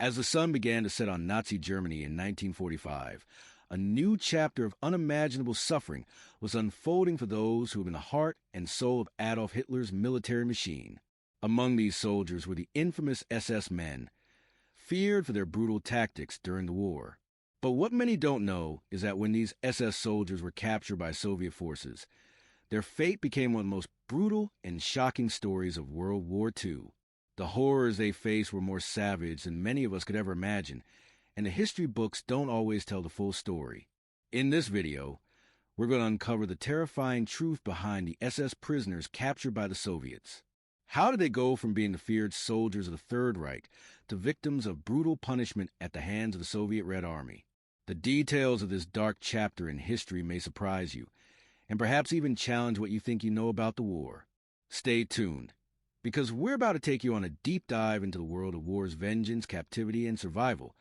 As the sun began to set on Nazi Germany in 1945, a new chapter of unimaginable suffering was unfolding for those who had been the heart and soul of Adolf Hitler's military machine. Among these soldiers were the infamous SS men, feared for their brutal tactics during the war. But what many don't know is that when these SS soldiers were captured by Soviet forces, their fate became one of the most brutal and shocking stories of World War II. The horrors they faced were more savage than many of us could ever imagine, and the history books don't always tell the full story. In this video, we're going to uncover the terrifying truth behind the SS prisoners captured by the Soviets. How did they go from being the feared soldiers of the Third Reich to victims of brutal punishment at the hands of the Soviet Red Army? The details of this dark chapter in history may surprise you, and perhaps even challenge what you think you know about the war. Stay tuned, because we're about to take you on a deep dive into the world of war's vengeance, captivity, and survival,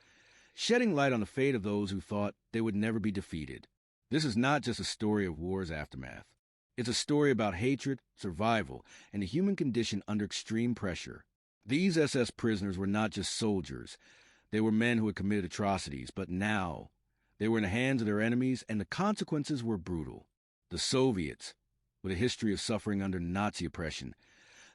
shedding light on the fate of those who thought they would never be defeated. This is not just a story of war's aftermath. It's a story about hatred, survival, and the human condition under extreme pressure. These SS prisoners were not just soldiers. They were men who had committed atrocities, but now they were in the hands of their enemies, and the consequences were brutal. The Soviets, with a history of suffering under Nazi oppression,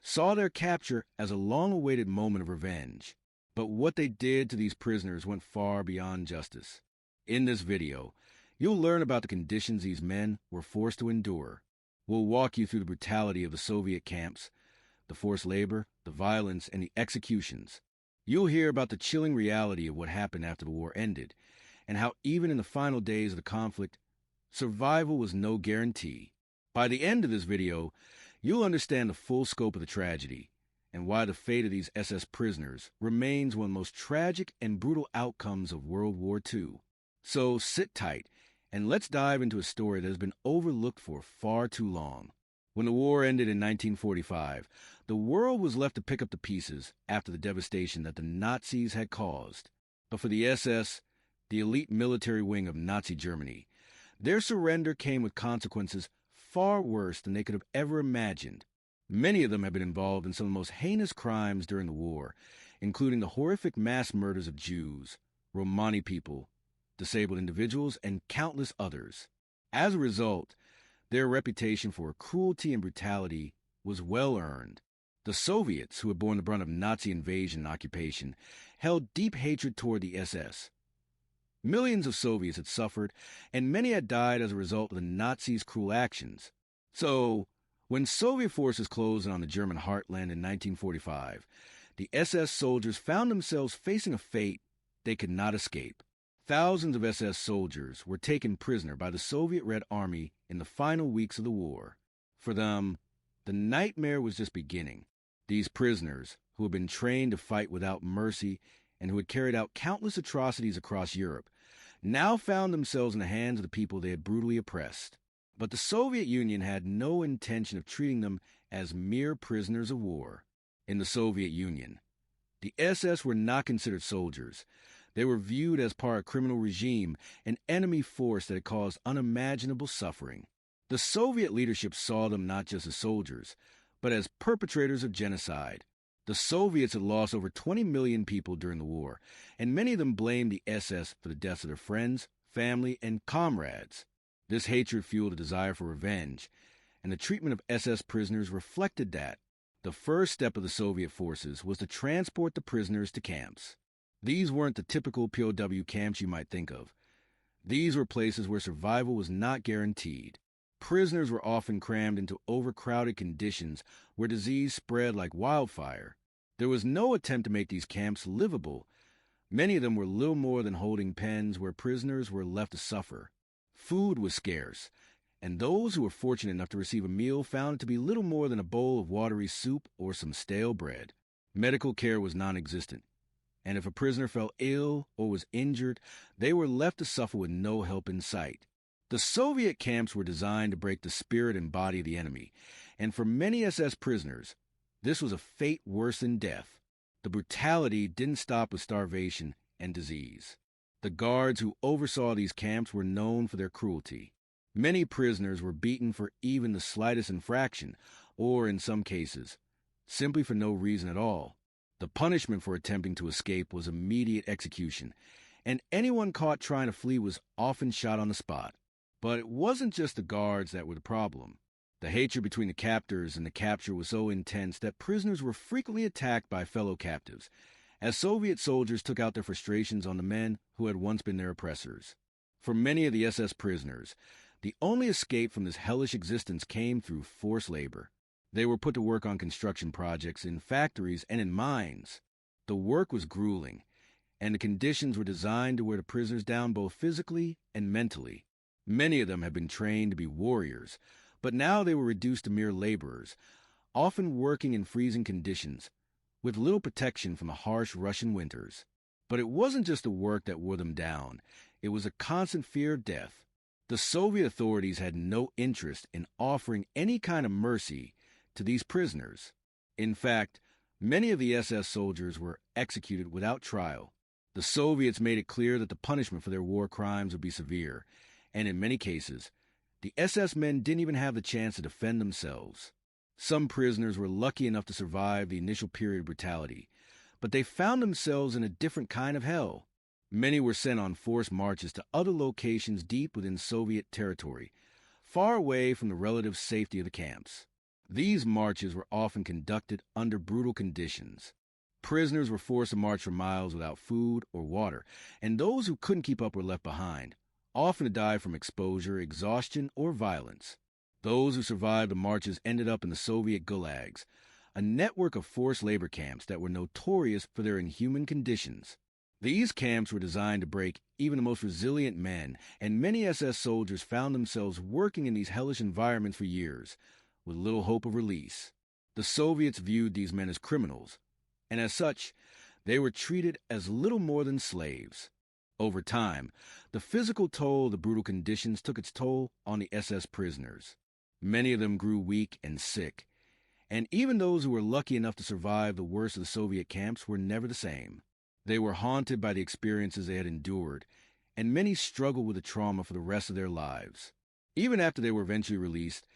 saw their capture as a long-awaited moment of revenge. But what they did to these prisoners went far beyond justice. In this video, you'll learn about the conditions these men were forced to endure. We'll walk you through the brutality of the Soviet camps, the forced labor, the violence, and the executions. You'll hear about the chilling reality of what happened after the war ended, and how even in the final days of the conflict, survival was no guarantee. By the end of this video, you'll understand the full scope of the tragedy, and why the fate of these SS prisoners remains one of the most tragic and brutal outcomes of World War II. So sit tight, and let's dive into a story that has been overlooked for far too long. When the war ended in 1945, the world was left to pick up the pieces after the devastation that the Nazis had caused. But for the SS, the elite military wing of Nazi Germany, their surrender came with consequences far worse than they could have ever imagined. Many of them had been involved in some of the most heinous crimes during the war, including the horrific mass murders of Jews, Romani people, disabled individuals, and countless others. As a result, their reputation for cruelty and brutality was well earned. The Soviets, who had borne the brunt of Nazi invasion and occupation, held deep hatred toward the SS. Millions of Soviets had suffered, and many had died as a result of the Nazis' cruel actions. So, when Soviet forces closed in on the German heartland in 1945, the SS soldiers found themselves facing a fate they could not escape. Thousands of SS soldiers were taken prisoner by the Soviet Red Army in the final weeks of the war. For them, the nightmare was just beginning. These prisoners, who had been trained to fight without mercy and who had carried out countless atrocities across Europe, now found themselves in the hands of the people they had brutally oppressed. But the Soviet Union had no intention of treating them as mere prisoners of war. In the Soviet Union, the SS were not considered soldiers. They were viewed as part of a criminal regime, an enemy force that had caused unimaginable suffering. The Soviet leadership saw them not just as soldiers, but as perpetrators of genocide. The Soviets had lost over 20 million people during the war, and many of them blamed the SS for the deaths of their friends, family, and comrades. This hatred fueled a desire for revenge, and the treatment of SS prisoners reflected that. The first step of the Soviet forces was to transport the prisoners to camps. These weren't the typical POW camps you might think of. These were places where survival was not guaranteed. Prisoners were often crammed into overcrowded conditions where disease spread like wildfire. There was no attempt to make these camps livable. Many of them were little more than holding pens where prisoners were left to suffer. Food was scarce, and those who were fortunate enough to receive a meal found it to be little more than a bowl of watery soup or some stale bread. Medical care was non-existent, and if a prisoner fell ill or was injured, they were left to suffer with no help in sight. The Soviet camps were designed to break the spirit and body of the enemy, and for many SS prisoners, this was a fate worse than death. The brutality didn't stop with starvation and disease. The guards who oversaw these camps were known for their cruelty. Many prisoners were beaten for even the slightest infraction, or in some cases, simply for no reason at all. The punishment for attempting to escape was immediate execution, and anyone caught trying to flee was often shot on the spot. But it wasn't just the guards that were the problem. The hatred between the captors and the capture was so intense that prisoners were frequently attacked by fellow captives, as Soviet soldiers took out their frustrations on the men who had once been their oppressors. For many of the SS prisoners, the only escape from this hellish existence came through forced labor. They were put to work on construction projects, in factories, and in mines. The work was grueling, and the conditions were designed to wear the prisoners down both physically and mentally. Many of them had been trained to be warriors, but now they were reduced to mere laborers, often working in freezing conditions, with little protection from the harsh Russian winters. But it wasn't just the work that wore them down. It was a constant fear of death. The Soviet authorities had no interest in offering any kind of mercy to these prisoners. In fact, many of the SS soldiers were executed without trial. The Soviets made it clear that the punishment for their war crimes would be severe, and in many cases, the SS men didn't even have the chance to defend themselves. Some prisoners were lucky enough to survive the initial period of brutality, but they found themselves in a different kind of hell. Many were sent on forced marches to other locations deep within Soviet territory, far away from the relative safety of the camps. These marches were often conducted under brutal conditions. Prisoners were forced to march for miles without food or water, and those who couldn't keep up were left behind, often to die from exposure, exhaustion, or violence. Those who survived the marches ended up in the Soviet gulags, a network of forced labor camps that were notorious for their inhuman conditions. These camps were designed to break even the most resilient men, and many SS soldiers found themselves working in these hellish environments for years, with little hope of release. The Soviets viewed these men as criminals, and as such, they were treated as little more than slaves. Over time, the physical toll of the brutal conditions took its toll on the SS prisoners. Many of them grew weak and sick, and even those who were lucky enough to survive the worst of the Soviet camps were never the same. They were haunted by the experiences they had endured, and many struggled with the trauma for the rest of their lives. Even after they were eventually released,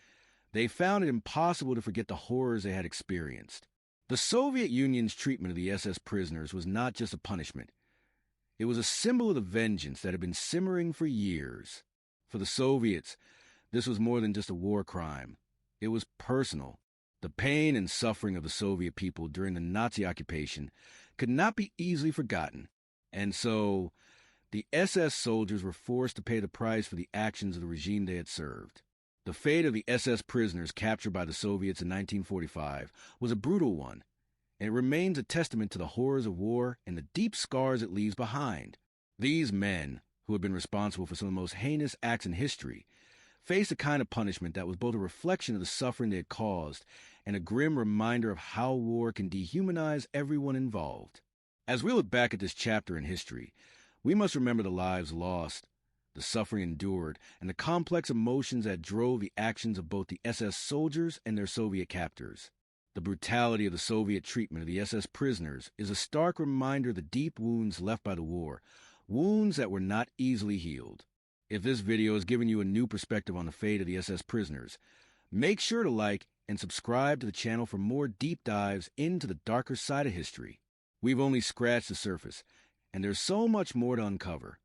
they found it impossible to forget the horrors they had experienced. The Soviet Union's treatment of the SS prisoners was not just a punishment. It was a symbol of the vengeance that had been simmering for years. For the Soviets, this was more than just a war crime. It was personal. The pain and suffering of the Soviet people during the Nazi occupation could not be easily forgotten. And so, the SS soldiers were forced to pay the price for the actions of the regime they had served. The fate of the SS prisoners captured by the Soviets in 1945 was a brutal one, and it remains a testament to the horrors of war and the deep scars it leaves behind. These men, who had been responsible for some of the most heinous acts in history, faced a kind of punishment that was both a reflection of the suffering they had caused and a grim reminder of how war can dehumanize everyone involved. As we look back at this chapter in history, we must remember the lives lost, the suffering endured, and the complex emotions that drove the actions of both the SS soldiers and their Soviet captors. The brutality of the Soviet treatment of the SS prisoners is a stark reminder of the deep wounds left by the war, wounds that were not easily healed. If this video has given you a new perspective on the fate of the SS prisoners, make sure to like and subscribe to the channel for more deep dives into the darker side of history. We've only scratched the surface, and there's so much more to uncover.